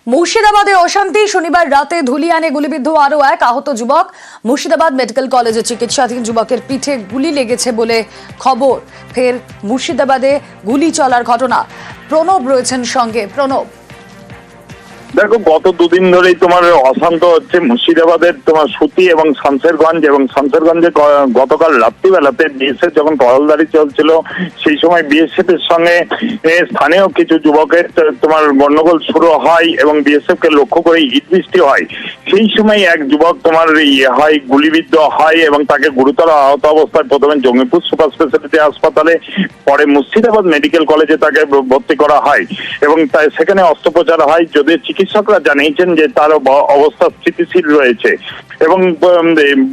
মুর্শিদাবাদে অশান্তি, শনিবার রাতে ধুলিয়ানে গুলিবিদ্ধ আরো এক আহত যুবক। মুর্শিদাবাদ মেডিকেল কলেজে চিকিৎসাধীন যুবকের পিঠে গুলি লেগেছে বলে খবর। ফের মুর্শিদাবাদে গুলি চলার ঘটনা। প্রণব রয়েছেন সঙ্গে। প্রণব, দেখো, গত দুদিন ধরেই তোমার অশান্ত হচ্ছে মুর্শিদাবাদের তোমার সুতি এবং শামসেরগঞ্জে গতকাল রাত্রিবেলাতে বিএসএফ যখন টহলদারি চলছিল, সেই সময় বিএসএফ এর সঙ্গে স্থানীয় কিছু যুবকের তোমার গন্ডগোল শুরু হয় এবং বিএসএফ কে লক্ষ্য করে ইট বৃষ্টি হয়। সেই সময় এক যুবক তোমার হয় গুলিবিদ্ধ হয় এবং তাকে গুরুতর আহত অবস্থায় প্রথমে জঙ্গিপুর সুপার স্পেশালিটি হাসপাতালে, পরে মুর্শিদাবাদ মেডিকেল কলেজে তাকে ভর্তি করা হয় এবং সেখানে অস্ত্রোপচার হয়। যদি চিকিৎসকরা জানিয়েছেন যে তার অবস্থা স্থিতিশীল রয়েছে এবং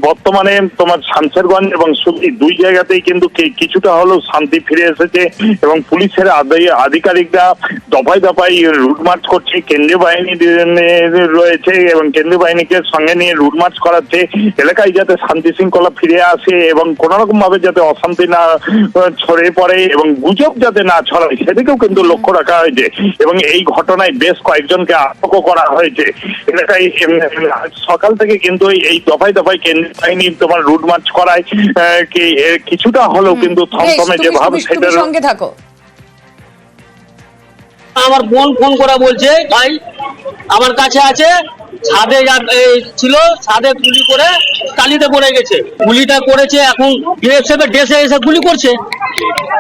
বর্তমানে তোমার শামসেরগঞ্জ এবং সুতি দুই জায়গাতেই কিন্তু কিছুটা হলেও শান্তি ফিরে এসেছে এবং পুলিশের আধিকারিকরা দফায় দফায় রুট মার্চ করছে। কেন্দ্রীয় বাহিনী রয়েছে এবং কেন্দ্রীয় বাহিনীকে সঙ্গে নিয়ে রুট মার্চ করাচ্ছে এলাকায় যাতে শান্তি শৃঙ্খলা ফিরে আসে এবং কোন রকম ভাবে যাতে অশান্তি না ছড়িয়ে পড়ে এবং গুজব যাতে না ছড়ায় সেদিকেও কিন্তু লক্ষ্য রাখা হয়েছে এবং এই ঘটনায় বেশ কয়েকজনকে আটক করা হয়েছে। এলাকায় সকাল থেকে কিন্তু এই দফায় দফায় কেন্দ্রীয় বাহিনী তোমার রুট মার্চ করায় কিছুটা হলেও কিন্তু থমথমে যে ভাব সেটার সঙ্গে থাকো। আমার বোন ফোন করে বলছে, ভাই আমার কাছে আছে, ছাদে ছিল, ছাদে গুলি করে টালিতে পড়ে গেছে। গুলিটা করেছে, এখন বিএসএফ এর ড্রেসে এসে গুলি করছে,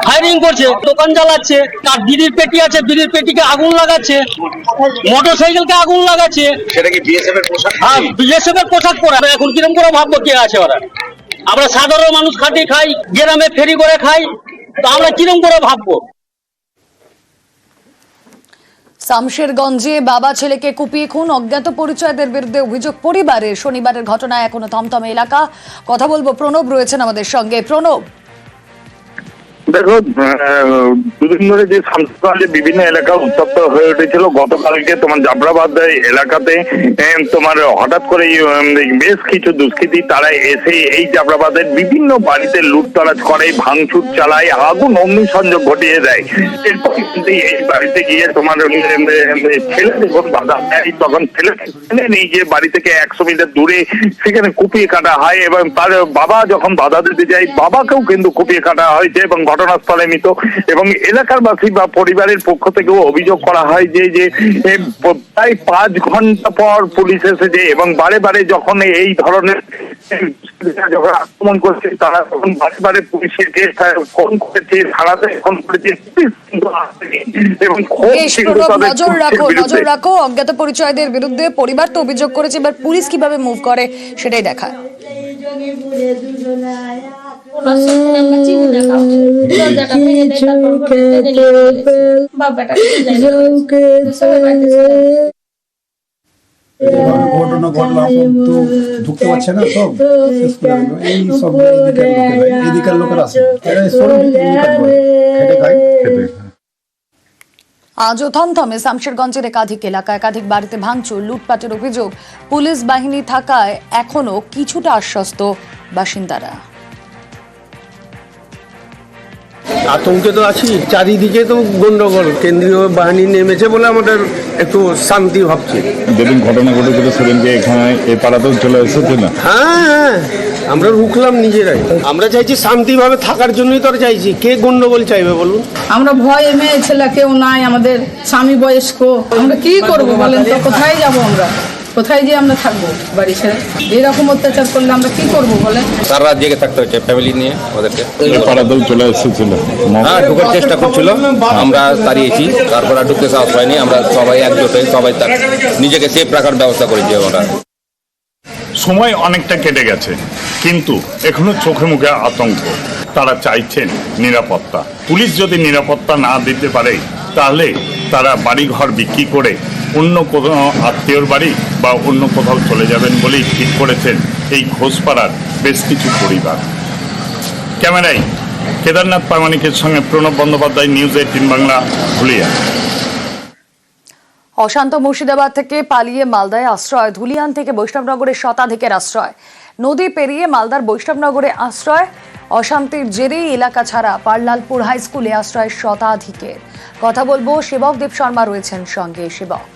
ফায়ারিং করছে, দোকান জ্বালাচ্ছে, তার বিড়ির পেটি আছে, বিড়ির পেটিকে আগুন লাগাচ্ছে, মোটর সাইকেলকে আগুন লাগাচ্ছে। সেটা কি বিএসএফ এর পোশাক? হ্যাঁ, বিএসএফ এর পোশাক পরা। এখন কিরকম করে ভাববো কে আছে ওরা? আমরা সাধারণ মানুষ খাটি খাই, গ্রামে ফেরি করে খাই, তো আমরা কিরকম করে ভাববো? শামশেরগঞ্জে বাবা ছেলেকে কুপিয়ে খুন, অজ্ঞাত পরিচয়দের বিরুদ্ধে অভিযোগ পরিবারের। শনিবারের ঘটনায় এখনো থমথমে এলাকা। কথা বলবো, প্রণব রয়েছেন আমাদের সঙ্গে। প্রণব, দেখো, দুদিন ধরে যে শামসেরগঞ্জে বিভিন্ন এলাকা উত্তপ্ত হয়ে উঠেছিল, গতকালকে তোমার জাফরাবাদ এলাকাতে তোমার হঠাৎ করে বেশ কিছু দুষ্কৃতী তারা এসে এই জাফরাবাদের বিভিন্ন বাড়িতে লুটতরাজ করে, ভাঙচুর চালায়, আগুন অগ্নিসংযোগ ঘটিয়ে দেয়। এরপর কিন্তু এই বাড়িতে গিয়ে তোমার ছেলে যখন বাধা দেয়, তখন ছেলেকে নিয়ে গিয়ে বাড়ি থেকে 100 মিটার দূরে সেখানে কুপিয়ে কাটা হয় এবং তার বাবা যখন বাধা দিতে যায়, বাবাকেও কিন্তু কুপিয়ে কাটা হয়েছে এবং ঘটনাস্থলে মৃত। এবং এলাকার বাসী বা পরিবারের পক্ষ থেকেও অভিযোগ করা হয় যে প্রায় 5 ঘন্টা পর পুলিশ এসেছে এবং বারে বারে যখন এই ধরনের যখন আক্রমণ করছে তারা তখন বারে বারে পুলিশের ফোন করেছে, থানাতে ফোন করেছে এবং নজর রাখো অজ্ঞাত পরিচয়দের বিরুদ্ধে। পরিবার তো অভিযোগ করেছে, এবার পুলিশ কিভাবে মুভ করে সেটাই দেখা। ঘটনা ঘটলাম তো ঢুকতে পারছে না, সব এই সব এদিকার লোকের আছে, আজও থমথমে শামশেরগঞ্জের একাধিক এলাকায় একাধিক বাড়িতে ভাঙচুর, লুটপাটের অভিযোগ। পুলিশ বাহিনী থাকায় এখনো কিছুটা আশ্বস্ত বাসিন্দারা। আতঙ্কে তো আছি, চারিদিকে তো গন্ডগোল, কেন্দ্রীয় বাহিনী নেমেছে বলে আমাদের একটু শান্তি ভাবছি। যেদিন ঘটনা ঘটেছিল সেদিনকে এখানে এই পাড়াতেও চলে এসেছে না? হ্যাঁ, আমরা রুখলাম নিজেরাই। আমরা চাইছি শান্তিভাবে থাকার জন্যই তো চাইছি, কে গন্ডগোল চাইবে বলুন? আমরা ভয়ে মেয়ে ছেলে কেউ নাই, আমাদের স্বামী বয়স্ক, আমরা কি করবো বলেন তো? কোথায় যাবো আমরা? কোথায় গিয়ে আমরা থাকবো বাড়ি ছেড়ে? এরকম অত্যাচার করলে আমরা কি করবো বলেন? সারা রাত জেগে থাকতে হচ্ছে ফ্যামিলি নিয়ে ওদেরকে। পাড়াতেও চলে এসেছিল, হ্যাঁ, ঢুকার চেষ্টা করছিল, আমরা তাড়িয়েছি, তারপর আর ঢুকতে সাহস হয়নি। আমরা সবাই একজোট হয়ে সবাই তার নিজেকে সেফ রাখার ব্যবস্থা করেছি। আমরা সময় অনেকটা কেটে গেছে কিন্তু এখনো চোখে মুখে আতঙ্ক। তারা চাইছেন নিরাপত্তা। পুলিশ যদি নিরাপত্তা না দিতে পারে তাহলে তারা বাড়িঘর বিক্রি করে অন্য কোনো আত্মীয়র বাড়ি বা অন্য কোথাও চলে যাবেন বলেই ঠিক করেছেন এই ঘোষপাড়ার বেশ কিছু পরিবার। ক্যামেরায় কেদারনাথ প্রামাণিকের সঙ্গে প্রণব বন্দ্যোপাধ্যায়, নিউজ 18 বাংলা, ধুলিয়া। অশান্ত মুর্শিদাবাদ থেকে পালিয়ে মালদায় আশ্রয়, ধুলিয়ান থেকে বৈষ্ণবনগরের শতাধিকের আশ্রয়। নদী পেরিয়ে মালদার বৈষ্ণবনগরে আশ্রয়। অশান্তির জেরেই এলাকা ছাড়া পারলালপুর হাই স্কুলে আশ্রয় শতাধিকের। কথা বলবো, সেবক দেব শর্মা রয়েছেন সঙ্গে। সেবক,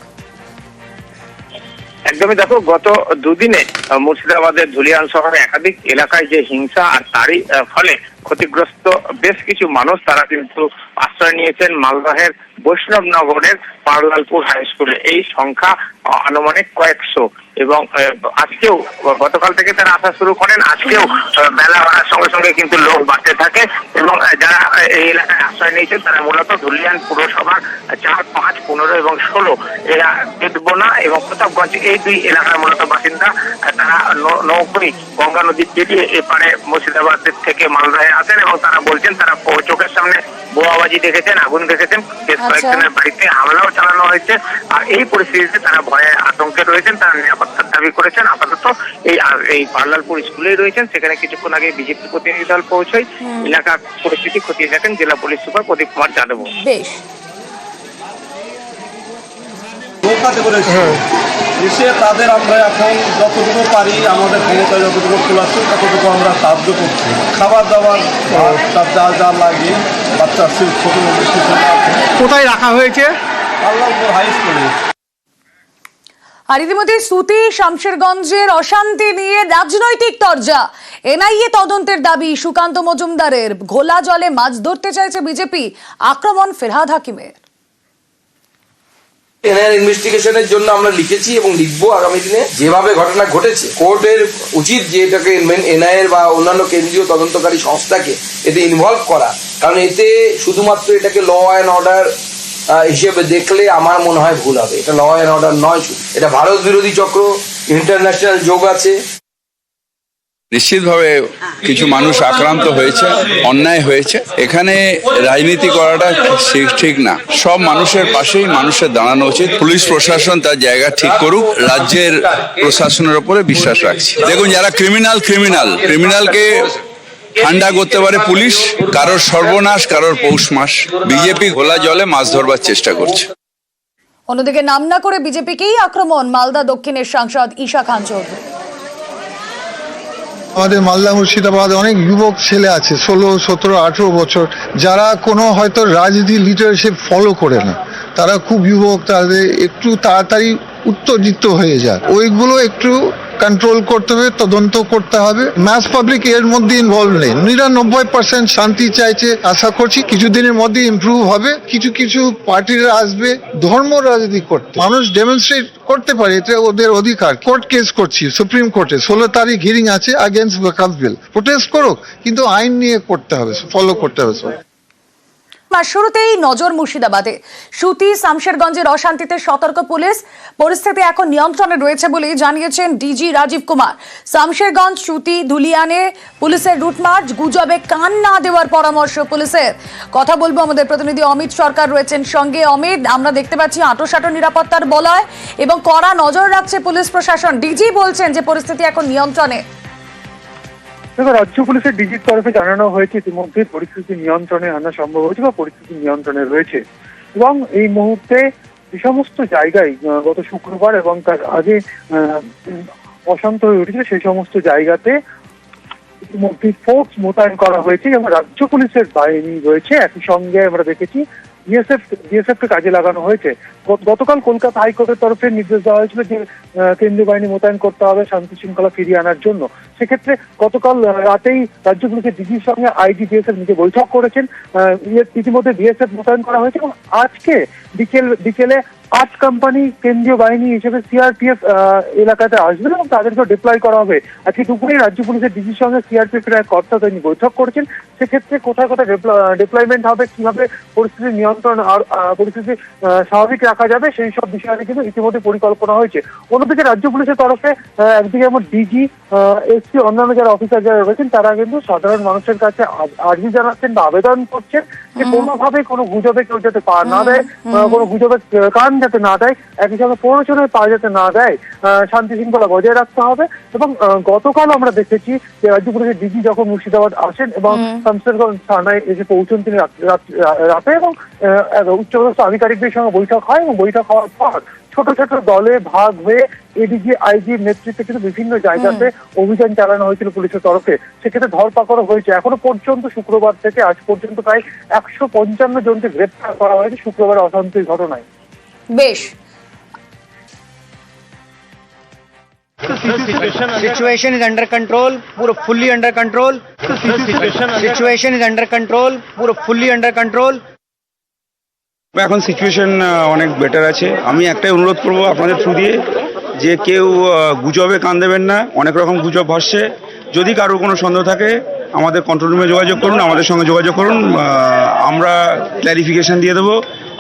একদমই, দেখো গত দুদিনে মুর্শিদাবাদের ধুলিয়ান শহরে একাধিক এলাকায় যে হিংসা আর তারই ফলে ক্ষতিগ্রস্ত বেশ কিছু মানুষ তারা কিন্তু আশ্রয় নিয়েছেন মালদহের বৈষ্ণবনগরের পারলালপুর হাই স্কুলে। এই সংখ্যা আনুমানিক কয়েকশো, এবং আজকেও গতকাল থেকে তারা আসা শুরু করেন। আজকেও বেলা বাড়ার সঙ্গে সঙ্গে কিন্তু লোক বাড়তে থাকে, এবং যারা এই এলাকায় আশ্রয় নিয়েছেন তারা মূলত ধুলিয়ান পুরসভার 4, 5, 15 এবং 16 এরা বেদবোনা এবং প্রতাপগঞ্জ এই দুই এলাকার মূলত বাসিন্দা। তারা নৌকোয় গঙ্গা নদী পেরিয়ে এপারে মুর্শিদাবাদের থেকে মালদায় আসেন, এবং তারা বলছেন তারা চোখের সামনে বোমাবাজি দেখেছেন, আগুন দেখেছেন, বেশ কয়েকজনের বাড়িতে হামলাও চালানো হয়েছে। আর এই পরিস্থিতিতে তারা ভয়ে আতঙ্কে রয়েছেন, তারা নিরাপত্তার দাবি করেছেন। আপাতত এই পারলালপুর স্কুলেই রয়েছেন। সেখানে কিছুক্ষণ আগে বিজেপি প্রতিনিধি দল পৌঁছয় এলাকার পরিস্থিতি খতিয়ে দেখেন জেলা পুলিশ সুপার প্রদীপ কুমার যাদব। বেশ, এসে তাদের আমরা এখন যতটুকু পারি আমাদের ক্ষমতা যতটুকু খোলাচ্ছে ততটুকু আমরা সাহায্য করছি। খাবার দাবার তার যা যা লাগে বাচ্চা ছোটো শিশু কোথায় রাখা হয়েছে? পারলালপুর হাই স্কুলে। আর ইতিমধ্যে সুতি শামশেরগঞ্জের অশান্তি নিয়ে রাজনৈতিক তরজা। এনআইএ তদন্তের দাবি সুকান্ত মজুমদারের। ঘোলা জলে মাছ ধরতে চাইছে বিজেপি, আক্রমণ ফিরহাদ হাকিমের। এনআইএর ইনভেস্টিগেশনের জন্য আমরা লিখেছি এবং লিখবো আগামী দিনে। যেভাবে ঘটনা ঘটেছে কোর্টের উচিত যে এটাকে এনআইএর বা অন্যান্য কেন্দ্রীয় তদন্তকারী সংস্থাকে এতে ইনভলভ করা, কারণ এতে শুধুমাত্র এটাকে ল অ্যান্ড অর্ডার হিসেবে দেখলে আমার মনে হয় ভুল হবে। এটা ল অ্যান্ড অর্ডার নয়, এটা ভারত বিরোধী চক্র, ইন্টারন্যাশনাল যোগ আছে। নিশ্চিতভাবে কিছু মানুষ আক্রান্ত হয়েছে, অন্যায় হয়েছে। এখানে রাজনীতি করাটা ঠিক না। সব মানুষের পাশেই মানুষের দাঁড়ানো উচিত। পুলিশ প্রশাসন তার জায়গা ঠিক করুক। রাজ্যের প্রশাসনের উপরে বিশ্বাস রাখছি। দেখুন, যারা ক্রিমিনালকে ঠান্ডা করতে পারে পুলিশ। কারোর সর্বনাশ, কারোর পৌষ মাস। বিজেপি ঘোলা জলে মাছ ধরবার চেষ্টা করছে। অন্যদিকে নাম না করে বিজেপিকেই আক্রমণ মালদা দক্ষিণের সাংসদ ঈশা খান চৌধুরী। আমাদের মালদা মুর্শিদাবাদে অনেক যুবক ছেলে আছে 16, 17, 18 বছর, যারা কোনো হয়তো রাজনীতি লিডারশিপ ফলো করে না। তারা খুব যুবক, তাদের একটু তাড়াতাড়ি উত্তেজিত হয়ে যায়। ওইগুলো একটু কন্ট্রোল করতে হবে, তদন্ত করতে হবে। ম্যাস পাবলিক এর মধ্যে ইনভলভ নেই। 99% শান্তি চাইছে। আশা করছি কিছুদিনের মধ্যে ইমপ্রুভ হবে। কিছু কিছু পার্টিরা আসবে ধর্ম রাজনীতি করতে। মানুষ ডেমনস্ট্রেট করতে পারে, এটা ওদের অধিকার। কোর্ট কেস করছি সুপ্রিম কোর্টে, 16 তারিখ হিয়ারিং আছে আগেন্স্ট ওয়াকফ বিল। প্রোটেস্ট করুক, কিন্তু আইন নিয়ে করতে হবে, ফলো করতে হবে সব। শুরুতেই নজর মুর্শিদাবাদে। সুতি শামশেরগঞ্জের অশান্তিতে সতর্ক পুলিশ। পরিস্থিতি এখন নিয়ন্ত্রণে রয়েছে বলে জানিয়েছেন ডিজি রাজীব কুমার। শামশেরগঞ্জ, সুতি, ধুলিয়ানে পুলিশের রুটমার্চ, গুজবে কান না দেওয়ার পরামর্শ পুলিশের। কথা বলবো, আমাদের প্রতিনিধি অমিত সরকার রয়েছেন সঙ্গে। অমিত, আমরা দেখতে পাচ্ছি আঁটোসাঁটো নিরাপত্তার বলয় এবং কড়া নজর রাখছে পুলিশ প্রশাসন। ডিজি বলছেন যে পরিস্থিতি এখন নিয়ন্ত্রণে। দেখো, রাজ্য পুলিশের ডিজির তরফে জানানো হয়েছে ইতিমধ্যে পরিস্থিতি নিয়ন্ত্রণে আনা সম্ভব হয়েছে বা পরিস্থিতি নিয়ন্ত্রণে রয়েছে, এবং এই মুহূর্তে যে সমস্ত জায়গায় গত শুক্রবার এবং তার আগে অশান্ত হয়ে উঠেছে সেই সমস্ত জায়গাতে ইতিমধ্যে ফোর্স মোতায়েন করা হয়েছে এবং রাজ্য পুলিশের বাহিনী রয়েছে। একই সঙ্গে আমরা দেখেছি বিএসএফ কে কাজে লাগানো হয়েছে। গতকাল কলকাতা হাইকোর্টের তরফে নির্দেশ দেওয়া হয়েছিল যে কেন্দ্রীয় বাহিনী মোতায়েন করতে হবে শান্তি শৃঙ্খলা ফিরিয়ে আনার জন্য। সেক্ষেত্রে গতকাল রাতেই রাজ্য পুলিশের ডিজির সঙ্গে আইজি বিএসএফ নিজে বৈঠক করেছেন। ইতিমধ্যে বিএসএফ মোতায়েন করা হয়েছে এবং আজকে বিকেলে 8 কোম্পানি কেন্দ্রীয় বাহিনী হিসেবে সিআরপিএফ এলাকাতে আসবে এবং তাদেরকে ডিপ্লয় করা হবে। আজকে দুপুরে রাজ্য পুলিশের ডিজির সঙ্গে সিআরপিএফ এর এক কর্তা তিনি বৈঠক করেছেন। সেক্ষেত্রে কোথায় কোথায় ডিপ্লয়মেন্ট হবে, কিভাবে পরিস্থিতি নিয়ন্ত্রণ আর পরিস্থিতি স্বাভাবিক রাখা যাবে, সেই সব বিষয়ে কিন্তু ইতিমধ্যে পরিকল্পনা হয়েছে। অন্যদিকে রাজ্য পুলিশের তরফে একদিকে যেমন ডিজি, এসপি, অন্যান্য যারা অফিসার যারা রয়েছেন তারা কিন্তু সাধারণ মানুষের কাছে আর্জি জানাচ্ছেন বা আবেদন করছেন যে কোনোভাবে কোনো গুজবে কেউ যাতে পা না দেয়, কোনো গুজবে কান যাতে না দেয়, একই সঙ্গে প্ররোচনায় পা যাতে না দেয়, শান্তি শৃঙ্খলা বজায় রাখতে হবে। এবং গতকাল আমরা দেখেছি যে রাজ্য পুলিশের ডিজি যখন মুর্শিদাবাদ আসেন এবং শামশেরগঞ্জ থানায় এসে পৌঁছন তিনি রাতে, এবং উচ্চপদস্থ আধিকারিকদের সঙ্গে বৈঠক হয় এবং বৈঠক হওয়ার পর ছোট ছোট দলে ভাগ হয়ে এডিজি, আইজির নেতৃত্বে কিন্তু বিভিন্ন জায়গাতে অভিযান চালানো হয়েছিল পুলিশের তরফে। সেক্ষেত্রে ধরপাকড় হয়েছে। এখনো পর্যন্ত শুক্রবার থেকে আজ পর্যন্ত প্রায় 155 জনকে গ্রেপ্তার করা হয়েছে শুক্রবার অশান্তির ঘটনায়। বেশ, सिचुएशन इज अंडर कंट्रोल, पूरा fully under control. Situation is under control, पूरा फुल्ली अंडर कंट्रोल। এখন সিচুয়েশন অনেক বেটার আছে। আমি একটাই অনুরোধ করব আপনাদের থ্রু দিয়ে যে কেউ গুজবে কান দেবেন না। অনেক রকম গুজব ভাসছে। যদি কারোর কোনো সন্দেহ থাকে আমাদের কন্ট্রোল রুমে যোগাযোগ করুন, আমাদের সঙ্গে যোগাযোগ করুন, আমরা ক্ল্যারিফিকেশন দিয়ে দেবো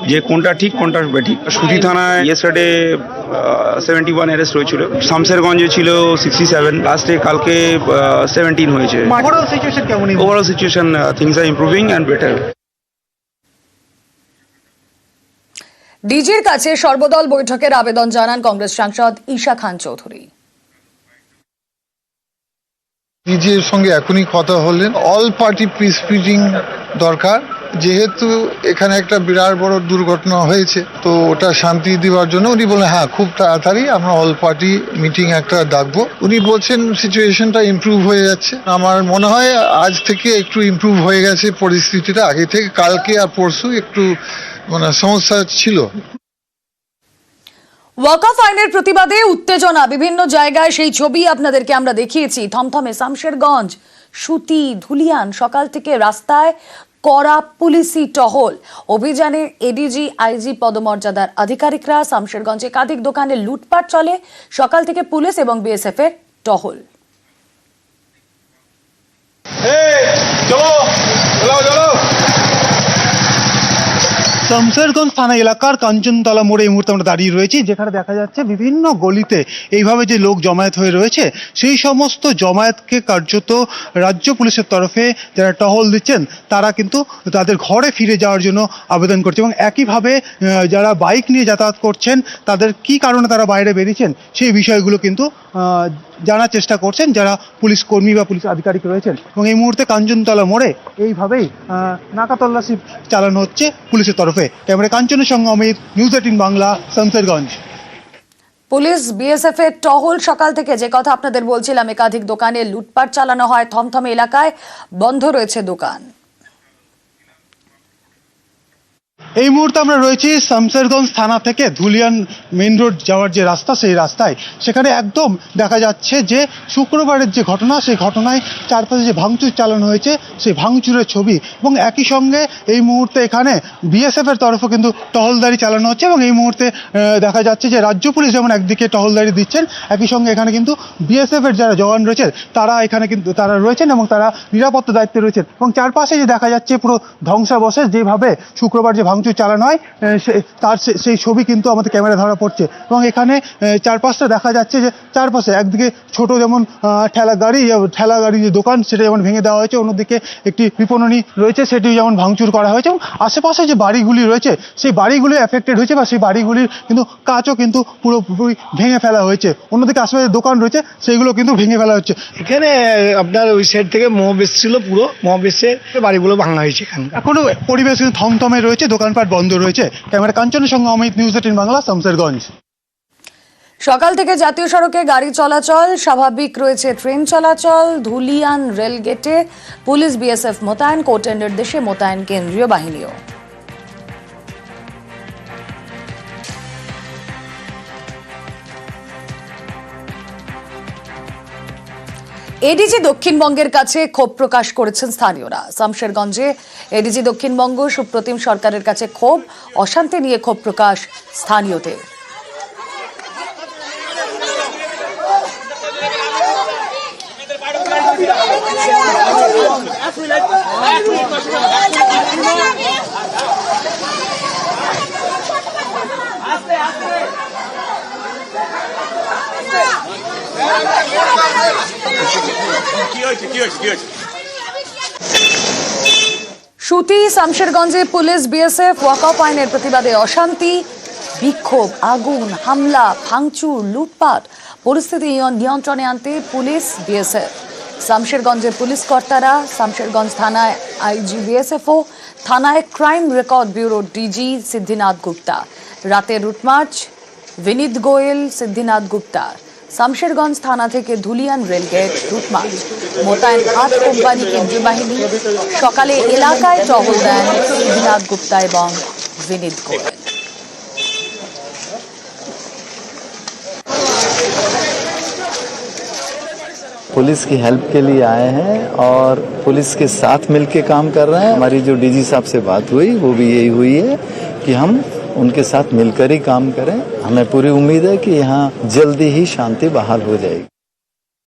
যে কোনটা ঠিক কোনটা বেঠিক। সুতি থানায় ইয়েস্টারডে 71 অ্যারেস্ট হয়েছিল, শামসেরগঞ্জে ছিল 67, লাস্টে কালকে 17 হয়েছে। ওভারঅল সিচুয়েশন কেমন? Overall situation things are improving and better. ডিজির কাছে সর্বদল বৈঠকের আবেদন জানান কংগ্রেস সাংসদ ঈশা খান চৌধুরী। ডিজির সঙ্গে এখনই কথা হলেন, অল পার্টি পিস মিটিং দরকার, যেহেতু এখানে একটা বিরাট বড় দুর্ঘটনা হয়েছে, তো ওটা শান্তি দেওয়ার জন্য উনি বলেন হ্যাঁ খুব তাড়াতাড়ি আমরা অল পার্টি মিটিং একটা ডাকবো। উনি বলছেন সিচুয়েশনটা ইমপ্রুভ হয়ে যাচ্ছে। আমার মনে হয় আজ থেকে একটু ইমপ্রুভ হয়ে গেছে পরিস্থিতিটা, আগে থেকে কালকে আর পরশু একটু সমস্যা ছিল। ওয়াকফ আইনের প্রতিবাদে উত্তেজনা বিভিন্ন জায়গায়, সেই ছবি আপনাদেরকে আমরা দেখিয়েছি। থমথমে শামশেরগঞ্জ, সুতি, ধুলিয়ান, সকাল থেকে রাস্তায় কড়া পুলিশি টহল। অভিযানে এডিজি, আইজি পদমর্যাদার আধিকারিকরা। শামশেরগঞ্জে একাধিক দোকানে লুটপাট চলে, সকাল থেকে পুলিশ এবং বিএসএফ এর টহল। শামশেরগঞ্জ থানা এলাকার কাঞ্চনতলা মোড়ে এই মুহূর্তে আমরা দাঁড়িয়ে রয়েছি, যেখানে দেখা যাচ্ছে বিভিন্ন গলিতে এইভাবে যে লোক জমায়েত হয়ে রয়েছে, সেই সমস্ত জমায়েতকে কার্যত রাজ্য পুলিশের তরফে যারা টহল দিচ্ছেন তারা কিন্তু তাদের ঘরে ফিরে যাওয়ার জন্য আবেদন করছে। এবং একইভাবে যারা বাইক নিয়ে যাতায়াত করছেন তাদের কি কারণে তারা বাইরে বেরিয়েছেন সেই বিষয়গুলো কিন্তু জানার চেষ্টা করছেন যারা পুলিশ কর্মী বা পুলিশ আধিকারিক রয়েছেন। এবং এই মুহূর্তে কাঞ্চনতলা মোড়ে এইভাবেই নাকা তল্লাশি চালানো হচ্ছে পুলিশের তরফে। ক্যামেরা কাঞ্চনের সঙ্গে Amit, news 18 Bangla, Shamsherganj. Police BSF এর টহল সকাল থেকে, যে কথা আপনাদের বলছিলাম, একাধিক দোকানে লুটপাট চালানো হয়। থমথমে এলাকায় বন্ধ রয়েছে দোকান। এই মুহূর্তে আমরা রয়েছি শামশেরগঞ্জ থানা থেকে ধুলিয়ান মেইন রোড যাওয়ার যে রাস্তা, সেই রাস্তায়। সেখানে একদম দেখা যাচ্ছে যে শুক্রবারের যে ঘটনা, সেই ঘটনায় চারপাশে যে ভাঙচুর চালানো হয়েছে সেই ভাঙচুরের ছবি। এবং একই সঙ্গে এই মুহূর্তে এখানে বিএসএফ এর তরফে কিন্তু টহলদারি চালানো হচ্ছে। এবং এই মুহূর্তে দেখা যাচ্ছে যে রাজ্য পুলিশ যেমন একদিকে টহলদারি দিচ্ছেন, একই সঙ্গে এখানে কিন্তু বিএসএফ এর যারা জওয়ান রয়েছেন তারা এখানে কিন্তু তারা রয়েছেন এবং তারা নিরাপত্তা দায়িত্বে রয়েছেন। এবং চারপাশে যে দেখা যাচ্ছে পুরো ধ্বংসাবশেষ, যেভাবে শুক্রবার যে ভাঙচুর চালানো হয় তার সেই ছবি কিন্তু আমাদের ক্যামেরা ধরা পড়ছে। এবং এখানে চারপাশটা দেখা যাচ্ছে যে চারপাশে একদিকে ছোট যেমন ঠেলা গাড়ি যে দোকান সেটা যেমন ভেঙে দেওয়া হয়েছে, অন্যদিকে একটি বিপণনী রয়েছে সেটি যেমন ভাঙচুর করা হয়েছে। এবং আশেপাশে যে বাড়িগুলি রয়েছে সেই বাড়িগুলি এফেক্টেড হয়েছে বা সেই বাড়িগুলির কিন্তু কাঁচও কিন্তু পুরোপুরি ভেঙে ফেলা হয়েছে। অন্যদিকে আশেপাশে দোকান রয়েছে সেইগুলো কিন্তু ভেঙে ফেলা হচ্ছে। এখানে আপনার ওই সাইড থেকে মব এসেছিল, পুরো মব এসে বাড়িগুলো ভাঙা হয়েছে। এখানে এখনো পরিবেশ কিন্তু থমথমে রয়েছে, দোকানপাট বন্ধ রয়েছে। ক্যামেরা কাঞ্চনের সঙ্গে অমিত, নিউজ 18 বাংলা, শামশেরগঞ্জ। সকাল থেকে জাতীয় সড়কে গাড়ি চলাচল স্বাভাবিক রয়েছে, ট্রেন চলাচল। ধুলিয়ান রেলগেটে পুলিশ বিএসএফ মোতায়েন, কোর্টের নির্দেশে মোতায়েন কেন্দ্রীয় বাহিনীও। এডিজি দক্ষিণবঙ্গের কাছে ক্ষোভ প্রকাশ করেছেন স্থানীয়রা। শামশেরগঞ্জে এডিজি দক্ষিণবঙ্গ সুপ্রতিম সরকারের কাছে ক্ষোভ, অশান্তি নিয়ে ক্ষোভ প্রকাশ স্থানীয়দের। সুতি, শামশেরগঞ্জে পুলিশ বিএসএফ ওয়াকফ আইনের প্রতিবাদে অশান্তি, বিক্ষোভ, আগুন, হামলা, ভাঙচুর, লুটপাট। পরিস্থিতি নিয়ন্ত্রণে আনতে পুলিশ বিএসএফ। শামশেরগঞ্জের পুলিশ কর্তারা, শামশেরগঞ্জ থানায় আইজি বিএসএফ ও থানায় ক্রাইম রেকর্ড ব্যুরোর ডিজি সিদ্ধিনাথ গুপ্তা। রাতে রুটমার্চ বিনীত গোয়েল, সিদ্ধিনাথ গুপ্তা। শামশেরগঞ্জ থানা থেকে ধুলিয়ান রেলগেট রুটমার্চ, মোতায়েন 8 কোম্পানি কেন্দ্রীয় বাহিনী। সকালে এলাকায় টহল দেন সিদ্ধিনাথ গুপ্তা এবং বিনীত গোয়েল। पुलिस की हेल्प के लिए आए हैं और पुलिस के साथ मिलके काम कर रहे हैं। हमारी जो डीजी साहब से बात हुई वो भी यही हुई है कि हम उनके साथ मिलकर ही काम करें। हमें पूरी उम्मीद है कि यहाँ जल्दी ही शांति बहाल हो जाएगी।